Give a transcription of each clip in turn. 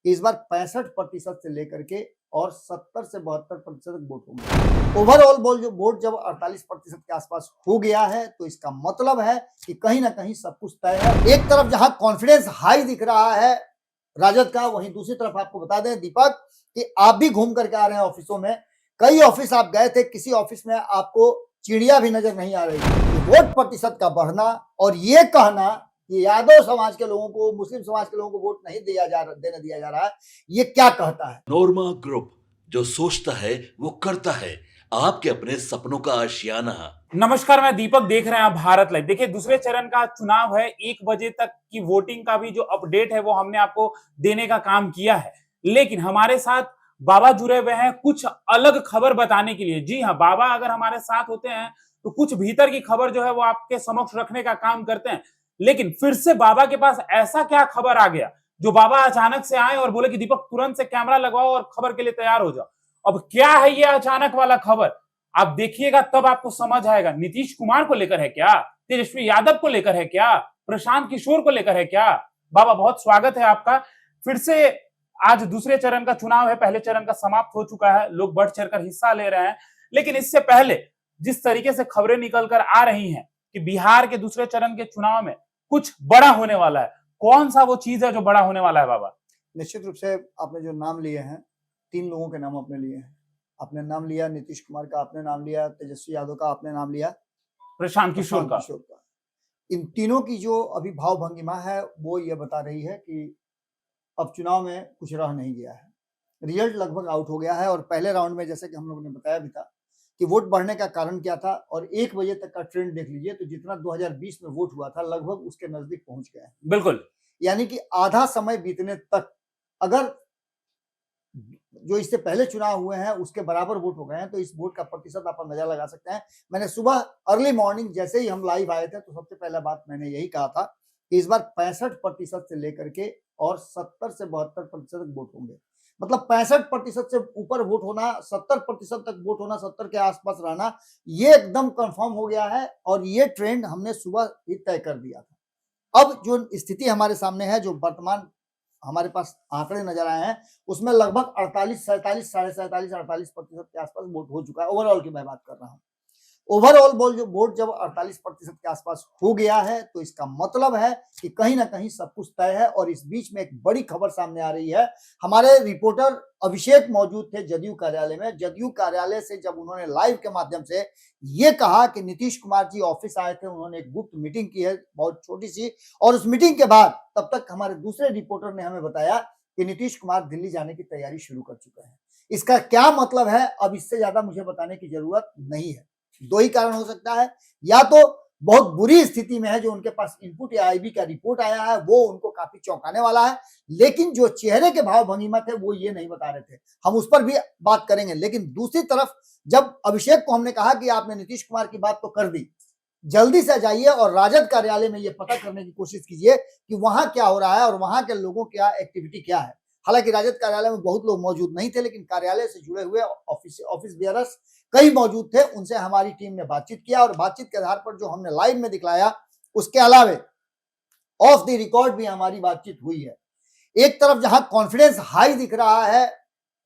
कि इस बार 65% से लेकर के और 70 से 72% तक वोट होंगे। ओवरऑल वोट जब 48% के आसपास हो गया है तो इसका मतलब है कि कहीं ना कहीं सब कुछ तय है। एक तरफ जहां कॉन्फिडेंस हाई दिख रहा है राजद का, वहीं दूसरी तरफ आपको बता दें दीपक कि आप भी घूम करके आ रहे हैं ऑफिसों में। कई ऑफिस आप गए थे, किसी ऑफिस में आपको चिड़िया भी नजर नहीं आ रही थी। वोट प्रतिशत का बढ़ना और ये कहना कि यादव समाज के लोगों को, मुस्लिम समाज के लोगों को वोट नहीं देने दिया जा रहा है, ये क्या कहता है? नोरमा ग्रुप, जो सोचता है वो करता है। आपके अपने सपनों का आशियाना। नमस्कार, मैं दीपक, देख रहे हैं आप भारत लाइव। देखिए, दूसरे चरण का चुनाव है। 1 बजे तक की वोटिंग का भी जो अपडेट है वो हमने आपको देने का काम किया है, लेकिन हमारे साथ बाबा जुड़े हुए हैं कुछ अलग खबर बताने के लिए। जी हाँ, बाबा अगर हमारे साथ होते हैं तो कुछ भीतर की खबर जो है वो आपके समक्ष रखने का काम करते हैं। लेकिन फिर से बाबा के पास ऐसा क्या खबर आ गया जो बाबा अचानक से आए और बोले कि दीपक तुरंत से कैमरा लगवाओ और खबर के लिए तैयार हो जाओ। अब क्या है ये अचानक वाला खबर, आप देखिएगा तब आपको समझ आएगा। नीतीश कुमार को लेकर है क्या? तेजस्वी यादव को लेकर है क्या? प्रशांत किशोर को लेकर है क्या? बाबा, बहुत स्वागत है आपका। फिर से आज दूसरे चरण का चुनाव है, पहले चरण का समाप्त हो चुका है, लोग बढ़ चढ़कर हिस्सा ले रहे हैं। लेकिन इससे पहले जिस तरीके से खबरें निकल कर आ रही हैं कि बिहार के दूसरे चरण के चुनाव में कुछ बड़ा होने वाला है, कौन सा वो चीज है जो बड़ा होने वाला है बाबा? निश्चित रूप से आपने जो नाम लिए हैं, 3 लोगों के नाम आपने लिए हैं। आपने नाम लिया नीतीश कुमार का, आपने नाम लिया तेजस्वी यादव का, आपने नाम लिया प्रशांत किशोर का। इन तीनों की जो अभी भाव भंगिमा है वो ये बता रही है कि अब चुनाव में कुछ रह नहीं गया है, रिजल्ट लगभग आउट हो गया है। और पहले राउंड में जैसे कि हम लोगों ने बताया भी था कि वोट बढ़ने का कारण क्या था, और 1 बजे तक का ट्रेंड देख लीजिए तो जितना 2020 में वोट हुआ था लगभग उसके नजदीक पहुंच गया है। बिल्कुल, यानी कि आधा समय बीतने तक अगर जो इससे पहले चुनाव हुए हैं उसके बराबर वोट हो गए हैं तो इस वोट का प्रतिशत आप अंदाजा लगा सकते हैं। मैंने सुबह अर्ली मॉर्निंग जैसे ही हम लाइव आए थे तो सबसे पहला बात मैंने यही कहा था कि इस बार 65% से लेकर के और 70 से 72% तक वोट होंगे। मतलब 65% से ऊपर वोट होना, 70% तक वोट होना, 70 के आसपास रहना, ये एकदम कंफर्म हो गया है। और ये ट्रेंड हमने सुबह ही तय कर दिया था। अब जो स्थिति हमारे सामने है, जो वर्तमान हमारे पास आंकड़े नजर आए हैं, उसमें लगभग 48, 47, साढ़े 47, 48% के आसपास वोट हो चुका है। ओवरऑल की मैं बात कर रहा हूँ। ओवरऑल वोट जब 48% के आसपास हो गया है तो इसका मतलब है कि कहीं ना कहीं सब कुछ तय है। और इस बीच में एक बड़ी खबर सामने आ रही है। हमारे रिपोर्टर अभिषेक मौजूद थे जदयू कार्यालय में। जदयू कार्यालय से जब उन्होंने लाइव के माध्यम से ये कहा कि नीतीश कुमार जी ऑफिस आए थे, उन्होंने एक गुप्त मीटिंग की है बहुत छोटी सी, और उस मीटिंग के बाद तब तक हमारे दूसरे रिपोर्टर ने हमें बताया कि नीतीश कुमार दिल्ली जाने की तैयारी शुरू कर चुके हैं। इसका क्या मतलब है, अब इससे ज्यादा मुझे बताने की जरूरत नहीं है। 2 ही कारण हो सकता है, या तो बहुत बुरी स्थिति में है, जो उनके पास इनपुट या आईबी का रिपोर्ट आया है वो उनको काफी चौंकाने वाला है, लेकिन जो चेहरे के भाव भंगिमा थे वो ये नहीं बता रहे थे। हम उस पर भी बात करेंगे। लेकिन दूसरी तरफ जब अभिषेक को हमने कहा कि आपने नीतीश कुमार की बात तो कर दी, जल्दी से जाइए और राजद कार्यालय में ये पता करने की कोशिश कीजिए कि वहां क्या हो रहा है और वहां के लोगों क्या एक्टिविटी क्या है। हालांकि राजद कार्यालय में बहुत लोग मौजूद नहीं थे, लेकिन कार्यालय से जुड़े हुए ऑफिस बेयरर्स कई मौजूद थे। उनसे हमारी टीम ने बातचीत किया और बातचीत के आधार पर जो हमने लाइव में दिखलाया, उसके अलावे ऑफ द रिकॉर्ड भी हमारी बातचीत हुई है। एक तरफ जहां कॉन्फिडेंस हाई दिख रहा है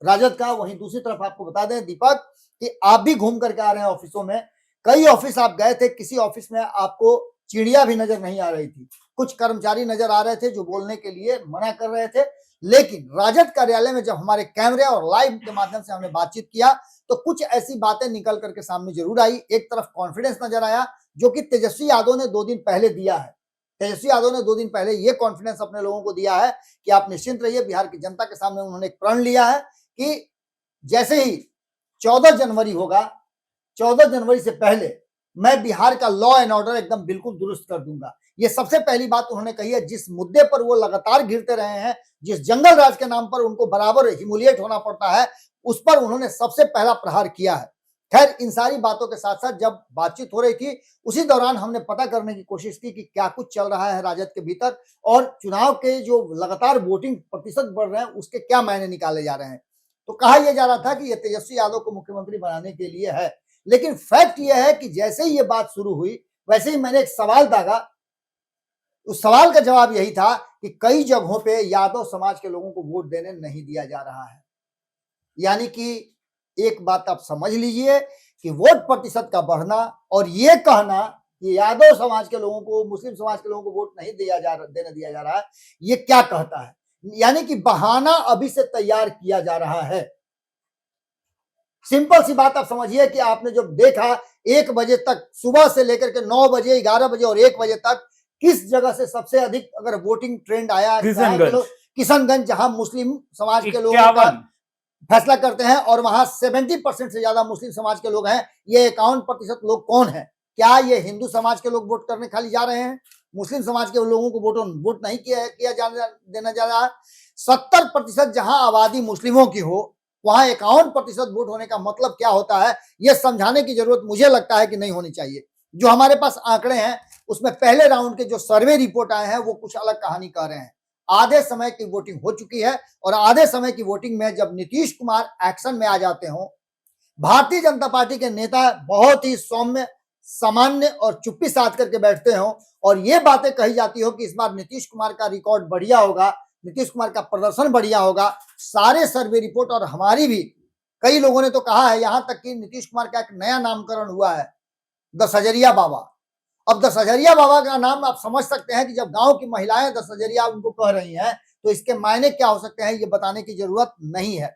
राजद का, वहीं दूसरी तरफ आपको बता दें दीपक कि आप भी घूम करके आ रहे हैं ऑफिसों में। कई ऑफिस आप गए थे, किसी ऑफिस में आपको चिड़िया भी नजर नहीं आ रही थी। कुछ कर्मचारी नजर आ रहे थे जो बोलने के लिए मना कर रहे थे। लेकिन राजद कार्यालय में जब हमारे कैमरे और लाइव के माध्यम से हमने बातचीत किया तो कुछ ऐसी बातें निकल करके सामने जरूर आई। एक तरफ कॉन्फिडेंस नजर आया जो कि तेजस्वी यादव ने 2 दिन पहले दिया है। तेजस्वी यादव ने 2 दिन पहले ये कॉन्फिडेंस अपने लोगों को दिया है कि आप निश्चिंत रहिए। बिहार की जनता के सामने उन्होंने एक प्रण लिया है कि जैसे ही 14 जनवरी होगा, 14 जनवरी से पहले मैं बिहार का लॉ एंड ऑर्डर एकदम बिल्कुल दुरुस्त कर दूंगा। ये सबसे पहली बात उन्होंने कही है। जिस मुद्दे पर वो लगातार घिरते रहे हैं, जिस जंगल राज के नाम पर उनको बराबर ह्यूमिलिएट होना पड़ता है, उस पर उन्होंने सबसे पहला प्रहार किया है। खैर, इन सारी बातों के साथ साथ जब बातचीत हो रही थी उसी दौरान हमने पता करने की कोशिश की कि क्या कुछ चल रहा है राजद के भीतर और चुनाव के जो लगातार वोटिंग प्रतिशत बढ़ रहे हैं उसके क्या मायने निकाले जा रहे हैं। तो कहा यह जा रहा था कि यह तेजस्वी यादव को मुख्यमंत्री बनाने के लिए है। लेकिन फैक्ट यह है कि जैसे ही ये बात शुरू हुई वैसे ही मैंने एक सवाल दागा उस सवाल का जवाब यही था कि कई जगहों पे यादव समाज के लोगों को वोट देने नहीं दिया जा रहा है। यानी कि एक बात आप समझ लीजिए कि वोट प्रतिशत का बढ़ना और ये कहना कि यादव समाज के लोगों को, मुस्लिम समाज के लोगों को वोट नहीं देने दिया जा रहा है, ये क्या कहता है? यानी कि बहाना अभी से तैयार किया जा रहा है। सिंपल सी बात आप समझिए कि आपने जब देखा 1 बजे तक, सुबह से लेकर के 9 बजे, 11 बजे और 1 बजे तक किस जगह से सबसे अधिक अगर वोटिंग ट्रेंड आया, किशनगंज, जहां मुस्लिम समाज के लोगों का फैसला करते हैं और वहां 70% से ज्यादा मुस्लिम समाज के लोग हैं। ये 51% लोग कौन है? क्या ये हिंदू समाज के लोग वोट करने खाली जा रहे हैं? मुस्लिम समाज के लोगों को वोट नहीं देना जा रहा है। 70% जहां आबादी मुस्लिमों की हो, वहां 51% वोट होने का मतलब क्या होता है, यह समझाने की जरूरत मुझे लगता है कि नहीं होनी चाहिए। जो हमारे पास आंकड़े हैं उसमें पहले राउंड के जो सर्वे रिपोर्ट आए हैं वो कुछ अलग कहानी कह रहे हैं। आधे समय की वोटिंग हो चुकी है और आधे समय की वोटिंग में जब नीतीश कुमार एक्शन में आ जाते हो, भारतीय जनता पार्टी के नेता बहुत ही सौम्य, सामान्य और चुप्पी साध करके बैठते हो और ये बातें कही जाती हो कि इस बार नीतीश कुमार का रिकॉर्ड बढ़िया होगा, नीतीश कुमार का प्रदर्शन बढ़िया होगा। सारे सर्वे रिपोर्ट और हमारी भी, कई लोगों ने तो कहा है, यहां तक कि नीतीश कुमार का एक नया नामकरण हुआ है, 10 हजरिया बाबा। अब 10 हजरिया बाबा का नाम आप समझ सकते हैं कि जब गांव की महिलाएं 10 हजरिया उनको कह रही हैं तो इसके मायने क्या हो सकते हैं, ये बताने की जरूरत नहीं है।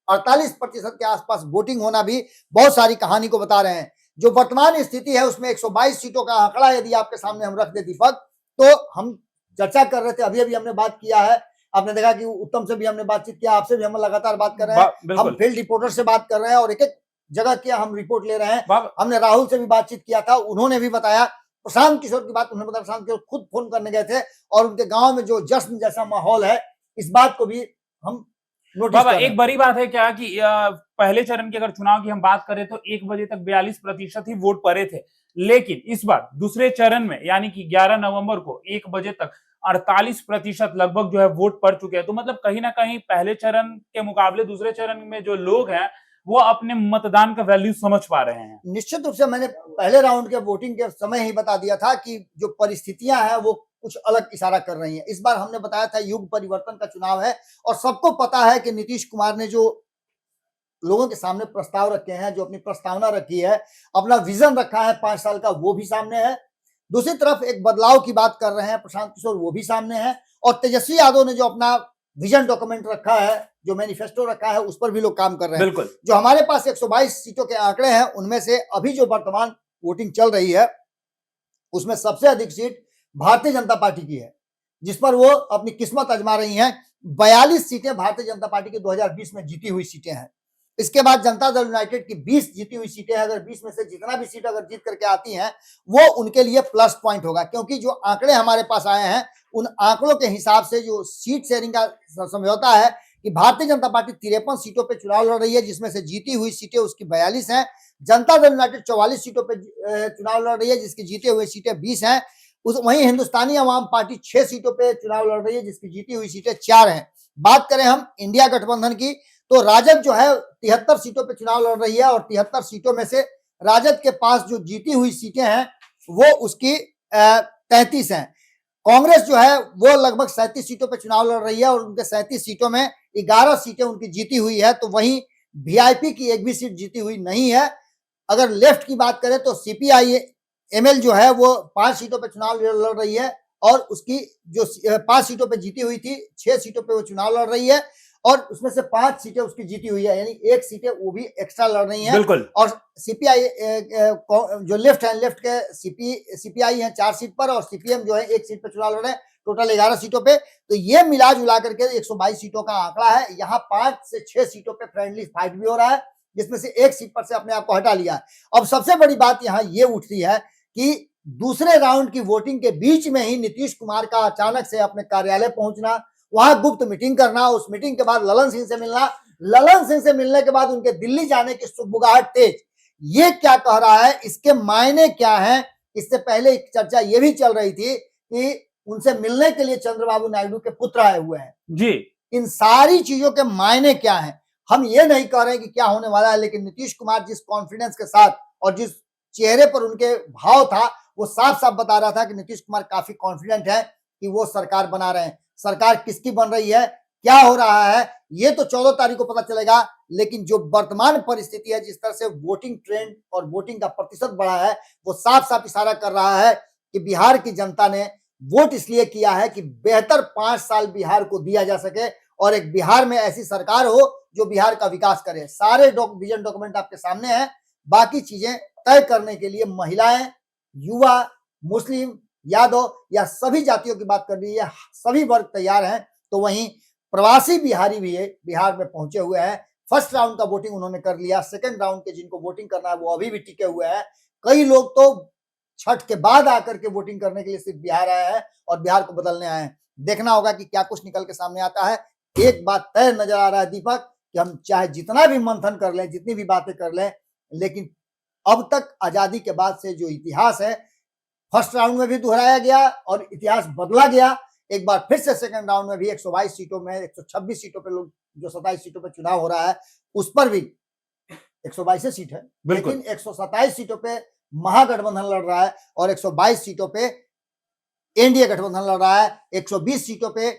48% के आसपास वोटिंग होना भी बहुत सारी कहानी को बता रहे हैं। जो वर्तमान स्थिति है उसमें 122 सीटों का आंकड़ा यदि आपके सामने हम रख दे दीपक, तो हम चर्चा कर रहे थे, अभी हमने बात किया है, आपने देखा कि उत्तम से भी हमने बातचीत किया, आपसे भी हम लगातार बात कर रहे हैं, हम फील्ड रिपोर्टर से बात कर रहे हैं और एक एक जगह की हम रिपोर्ट ले रहे हैं। हमने राहुल से भी बातचीत किया था, उन्होंने भी बताया, प्रशांत किशोर की बात उन्होंने बताया, प्रशांत किशोर खुद फोन करने गए थे और उनके गांव में जो जश्न जैसा माहौल है, इस बात को भी हम नोटिस कर रहे हैं। एक बड़ी बात है क्या कि पहले चरण की अगर चुनाव की हम बात करें तो 1 बजे तक 42% ही वोट पड़े थे, लेकिन इस बार दूसरे चरण में यानी कि 11 नवंबर को 1 बजे तक 48% लगभग जो है वोट पड़ चुके हैं। तो मतलब कहीं ना कहीं पहले चरण के मुकाबले दूसरे चरण में जो लोग हैं वो अपने मतदान का वैल्यू समझ पा रहे हैं। निश्चित रूप से मैंने पहले राउंड के वोटिंग के समय ही बता दिया था कि जो परिस्थितियां हैं वो कुछ अलग इशारा कर रही हैं। इस बार हमने बताया था युग परिवर्तन का चुनाव है और सबको पता है कि नीतीश कुमार ने जो लोगों के सामने प्रस्ताव रखे हैं, जो अपनी प्रस्तावना रखी है, अपना विजन रखा है 5 साल का, वो भी सामने है। दूसरी तरफ एक बदलाव की बात कर रहे हैं प्रशांत किशोर, वो भी सामने है। और तेजस्वी यादव ने जो अपना विजन डॉक्यूमेंट रखा है, जो मैनिफेस्टो रखा है, उस पर भी लोग काम कर रहे हैं। बिल्कुल। जो हमारे पास 122 सीटों के आंकड़े हैं, उनमें से अभी जो वर्तमान वोटिंग चल रही है उसमें सबसे अधिक सीट भारतीय जनता पार्टी की है, जिस पर वो अपनी किस्मत आजमा रही हैं। 42 सीटें भारतीय जनता पार्टी की 2020 में जीती हुई सीटें हैं। इसके बाद जनता दल यूनाइटेड की 20 जीती हुई सीटें, अगर 20 में से जितना भी सीट अगर जीत करके आती हैं वो उनके लिए प्लस पॉइंट होगा, क्योंकि जो आंकड़े हमारे पास आए हैं उन आंकड़ों के हिसाब से जो सीट शेयरिंग का समझौता है कि भारतीय जनता पार्टी 53 सीटों पे चुनाव लड़ रही है, जिसमें से जीती हुई सीटें उसकी 42 हैं। जनता दल यूनाइटेड 44 सीटों पे चुनाव लड़ रही है, जिसकी जीते हुए सीटें 20 हैं। वहीं हिंदुस्तानी अवाम पार्टी 6 सीटों पे चुनाव लड़ रही है, जिसकी जीती हुई सीटें 4 हैं। बात करें हम इंडिया गठबंधन की, तो राजद जो है 73 सीटों पे चुनाव लड़ रही है और 73 सीटों में से राजद के पास जो जीती हुई सीटें हैं वो उसकी 33 हैं। कांग्रेस जो है वो लगभग 37 सीटों पे चुनाव लड़ रही है और उनके 37 सीटों में 11 सीटें उनकी जीती हुई है। तो वहीं वीआईपी की एक भी सीट जीती हुई नहीं है। अगर लेफ्ट की बात करें तो सीपीआई एमएल जो है वो 5 सीटों पे चुनाव लड़ रही है और उसकी जो 5 सीटों पे जीती हुई थी, 6 सीटों पे वो चुनाव लड़ रही है और उसमें से 5 सीटें उसकी जीती हुई है, यानी 1 सीटें वो भी एक्स्ट्रा लड़ रही हैं। बिल्कुल। और सीपीआई जो लेफ्ट है, लेफ्ट के सीपीआई है 4 सीट पर और सीपीएम जो है 1 सीट पे चुनाव लड़ रहे हैं, टोटल 11 सीटों पे। तो ये मिला जुला करके 122 सीटों का आंकड़ा है। यहाँ 5 से 6 सीटों पे फ्रेंडली फाइट भी हो रहा है, जिसमें से 1 सीट पर से अपने आप को हटा लिया है। अब सबसे बड़ी बात यहाँ ये उठती है कि दूसरे राउंड की वोटिंग के बीच में ही नीतीश कुमार का अचानक से अपने कार्यालय पहुंचना, वहां गुप्त मीटिंग करना, उस मीटिंग के बाद ललन सिंह से मिलना, ललन सिंह से मिलने के बाद उनके दिल्ली जाने की सुगबुगाहट तेज, ये क्या कह रहा है, इसके मायने क्या हैं? इससे पहले एक चर्चा ये भी चल रही थी कि उनसे मिलने के लिए चंद्रबाबू नायडू के पुत्र आए हुए हैं जी। इन सारी चीजों के मायने क्या हैं? हम ये नहीं कह रहे कि क्या होने वाला है, लेकिन नीतीश कुमार जिस कॉन्फिडेंस के साथ और जिस चेहरे पर उनके भाव था वो साफ साफ बता रहा था कि नीतीश कुमार काफी कॉन्फिडेंट है कि वो सरकार बना रहे हैं। सरकार किसकी बन रही है, क्या हो रहा है, ये तो 14 तारीख को पता चलेगा। लेकिन जो वर्तमान परिस्थिति है, जिस तरह से वोटिंग ट्रेंड और वोटिंग का प्रतिशत बढ़ा है, वो साफ साफ इशारा कर रहा है कि बिहार की जनता ने वोट इसलिए किया है कि बेहतर 5 साल बिहार को दिया जा सके और एक बिहार में ऐसी सरकार हो जो बिहार का विकास करे। सारे विजन डॉक्यूमेंट आपके सामने हैं। बाकी चीजें तय करने के लिए महिलाएं, युवा, मुस्लिम, यादव या सभी जातियों की बात कर रही है, सभी वर्ग तैयार हैं। तो वहीं प्रवासी बिहारी भी बिहार में पहुंचे हुए हैं। फर्स्ट राउंड का वोटिंग उन्होंने कर लिया, सेकंड राउंड के जिनको वोटिंग करना है वो अभी भी टिके हुए हैं। कई लोग तो छठ के बाद आकर के वोटिंग करने के लिए सिर्फ बिहार आए हैं और बिहार को बदलने आए हैं। देखना होगा कि क्या कुछ निकल के सामने आता है। एक बात तय नजर आ रहा है दीपक, कि हम चाहे जितना भी मंथन कर लें, जितनी भी बातें कर लें, लेकिन अब तक आजादी के बाद से जो इतिहास है, फर्स्ट राउंड में भी दोहराया गया और इतिहास बदला गया। एक बार फिर से सेकंड राउंड में भी 122 सीटों में 126 सीटों पे लोग, जो 27 सीटों पे चुनाव हो रहा है उस पर भी 122 सीट है, लेकिन 127 सीटों पे महागठबंधन लड़ रहा है और 122 सीटों पे एनडीए गठबंधन लड़ रहा है। 120 सीटों पे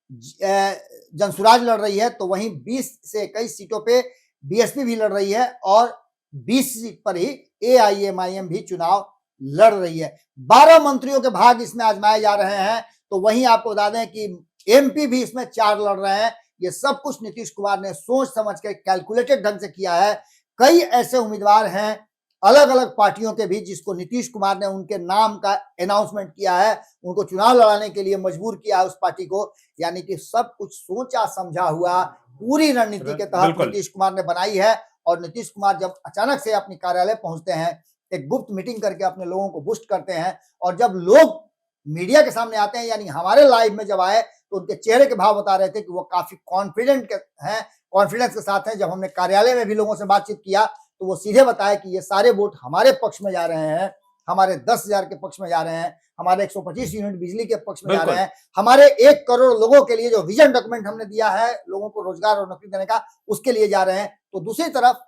जनसुराज लड़ रही है, तो वहीं 20 से 21 सीटों पे बीएसपी भी लड़ रही है और 20 सीट पर ही एआईएमआईएम भी चुनाव लड़ रही है। 12 मंत्रियों के भाग इसमें आजमाए जा रहे हैं। तो वहीं आपको बता दें कि एमपी भी इसमें 4 लड़ रहे हैं। ये सब कुछ नीतीश कुमार ने सोच समझ के कैलकुलेटेड ढंग से किया है। कई ऐसे उम्मीदवार हैं अलग अलग पार्टियों के भी, जिसको नीतीश कुमार ने उनके नाम का अनाउंसमेंट किया है, उनको चुनाव लड़ाने के लिए मजबूर किया है उस पार्टी को। यानी कि सब कुछ सोचा समझा हुआ पूरी रणनीति के तहत नीतीश कुमार ने बनाई है। और नीतीश कुमार जब अचानक से अपनी कार्यालय पहुंचते हैं, एक गुप्त मीटिंग करके अपने लोगों को बूस्ट करते हैं, और जब लोग मीडिया के सामने आते हैं, यानी हमारे लाइव में जब आए, तो उनके चेहरे के भाव बता रहे थे कि वो काफी कॉन्फिडेंट हैं, कॉन्फिडेंस के साथ हैं। जब हमने कार्यालय में भी लोगों से बातचीत किया तो वो सीधे बताया कि ये सारे वोट हमारे पक्ष में जा रहे हैं, हमारे 10,000 के पक्ष में जा रहे हैं, हमारे 125 यूनिट बिजली के पक्ष में जा रहे हैं, हमारे 1 करोड़ लोगों के लिए जो विजन डॉक्यूमेंट हमने दिया है लोगों को रोजगार और नौकरी देने का, उसके लिए जा रहे हैं। तो दूसरी तरफ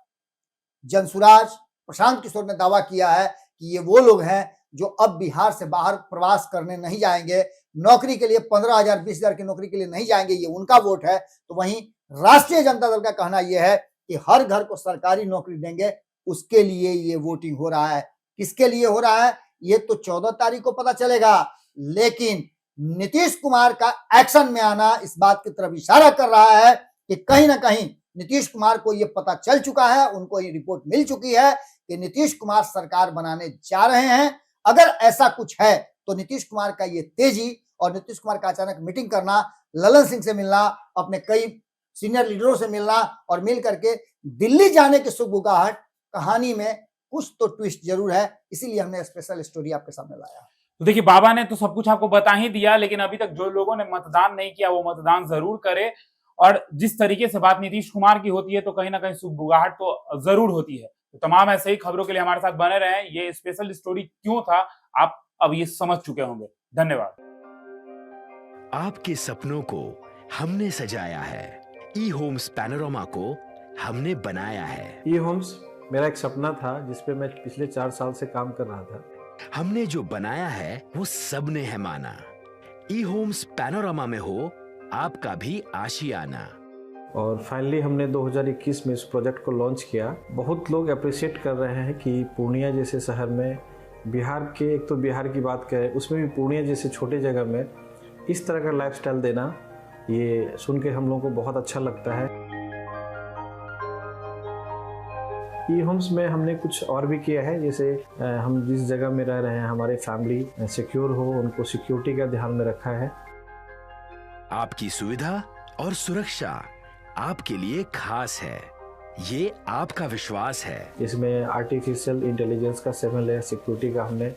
जनसुराज, प्रशांत किशोर ने दावा किया है कि ये वो लोग हैं जो अब बिहार से बाहर प्रवास करने नहीं जाएंगे, नौकरी के लिए 15,000 20,000 की नौकरी के लिए नहीं जाएंगे, ये उनका वोट है। तो वहीं राष्ट्रीय जनता दल का कहना यह है कि हर घर को सरकारी नौकरी देंगे, उसके लिए ये वोटिंग हो रहा है। किसके लिए हो रहा है ये तो 14 तारीख को पता चलेगा, लेकिन नीतीश कुमार का एक्शन में आना इस बात की तरफ इशारा कर रहा है कि कहीं ना कहीं नीतीश कुमार को ये पता चल चुका है, उनको ये रिपोर्ट मिल चुकी है कि नीतीश कुमार सरकार बनाने जा रहे हैं। अगर ऐसा कुछ है तो नीतीश कुमार का ये तेजी और नीतीश कुमार का अचानक मीटिंग करना, ललन सिंह से मिलना, अपने कई सीनियर लीडरों से मिलना और मिल करके दिल्ली जाने की सुगबुगाहट, कहानी में कुछ तो ट्विस्ट जरूर है। इसीलिए हमने स्पेशल स्टोरी आपके सामने लाया। तो देखिए, बाबा ने तो सब कुछ आपको बता ही दिया, लेकिन अभी तक जो लोगों ने मतदान नहीं किया वो मतदान जरूर करे। और जिस तरीके से बात नीतीश कुमार की होती है तो कहीं ना कहीं सुगबुगाहट तो जरूर होती है। तो तमाम ऐसे ही खबरों के लिए हमारे साथ बने रहें। ये स्पेशल स्टोरी क्यों था आप अब ये समझ चुके होंगे। धन्यवाद। आपके सपनों को हमने सजाया है, ई होम्स पैनोरामा को हमने बनाया है। ई होम्स मेरा एक सपना था जिसपे मैं पिछले 4 साल से काम कर रहा था। हमने जो बनाया है वो सबने है माना। ई होम्स पैनोरामा में हो आपका भी आशियाना। और फाइनली हमने 2021 में इस प्रोजेक्ट को लॉन्च किया। बहुत लोग अप्रिशिएट कर रहे हैं कि पूर्णिया जैसे शहर में, बिहार के, एक तो बिहार की बात करें उसमें भी पूर्णिया जैसे छोटे जगह में इस तरह का लाइफस्टाइल देना, ये सुन के हम लोगों को बहुत अच्छा लगता है। ई होम्स में हमने कुछ और भी किया है, जैसे हम जिस जगह में रह रहे हैं हमारे फैमिली सिक्योर हो, उनको सिक्योरिटी का ध्यान में रखा है। आपकी सुविधा और सुरक्षा आपके लिए खास है, ये आपका विश्वास है। इसमें आर्टिफिशियल इंटेलिजेंस का 7 लेयर सिक्योरिटी का हमने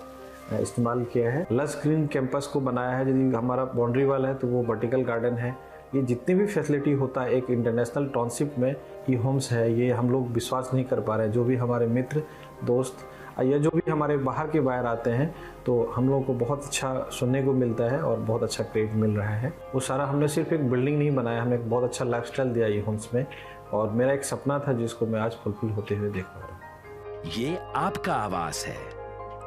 इस्तेमाल किया है। लश ग्रीन कैंपस को बनाया है। यदि हमारा बाउंड्री वाल है तो वो वर्टिकल गार्डन है। ये जितनी भी फैसिलिटी होता है एक इंटरनेशनल टाउनशिप में ई होम्स है, ये हम लोग विश्वास नहीं कर पा रहे हैं। जो भी हमारे मित्र, दोस्त या जो भी हमारे बाहर के बाहर आते हैं तो हम लोगों को बहुत अच्छा सुनने को मिलता है और बहुत अच्छा क्रेडिट मिल रहा है। वो सारा हमने सिर्फ एक बिल्डिंग नहीं बनाया, हमने एक बहुत अच्छा लाइफस्टाइल दिया ई होम्स में, और मेरा एक सपना था जिसको मैं आज फुलफिल होते हुए देख पा रहा हूँ। ये आपका आवास है।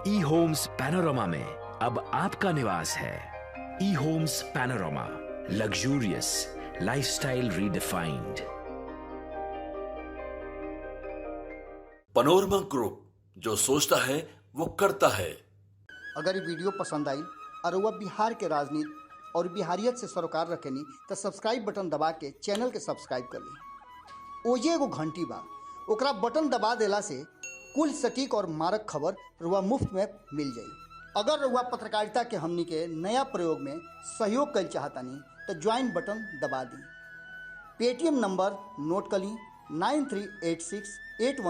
ई होम्स पैनोरामा में अब आपका निवास है। E Homes Panorama, luxurious lifestyle redefined. Panorama Group, जो सोचता है वो करता है। अगर ये वीडियो पसंद आई और वह बिहार के राजनीति और बिहारियत से सरोकार रखेनी तो सब्सक्राइब बटन दबा के चैनल के सब्सक्राइब कर ली। ओजे एगो घंटी बा, ओकरा बटन दबा देला से कुल सटीक और मारक खबर रुआ मुफ्त में मिल जाई। अगर रुआ पत्रकारिता के हमनी के नया प्रयोग में सहयोग कर चाहतानी तो ज्वाइन बटन दबा दी। पेटीएम नंबर नोट कर ली 938681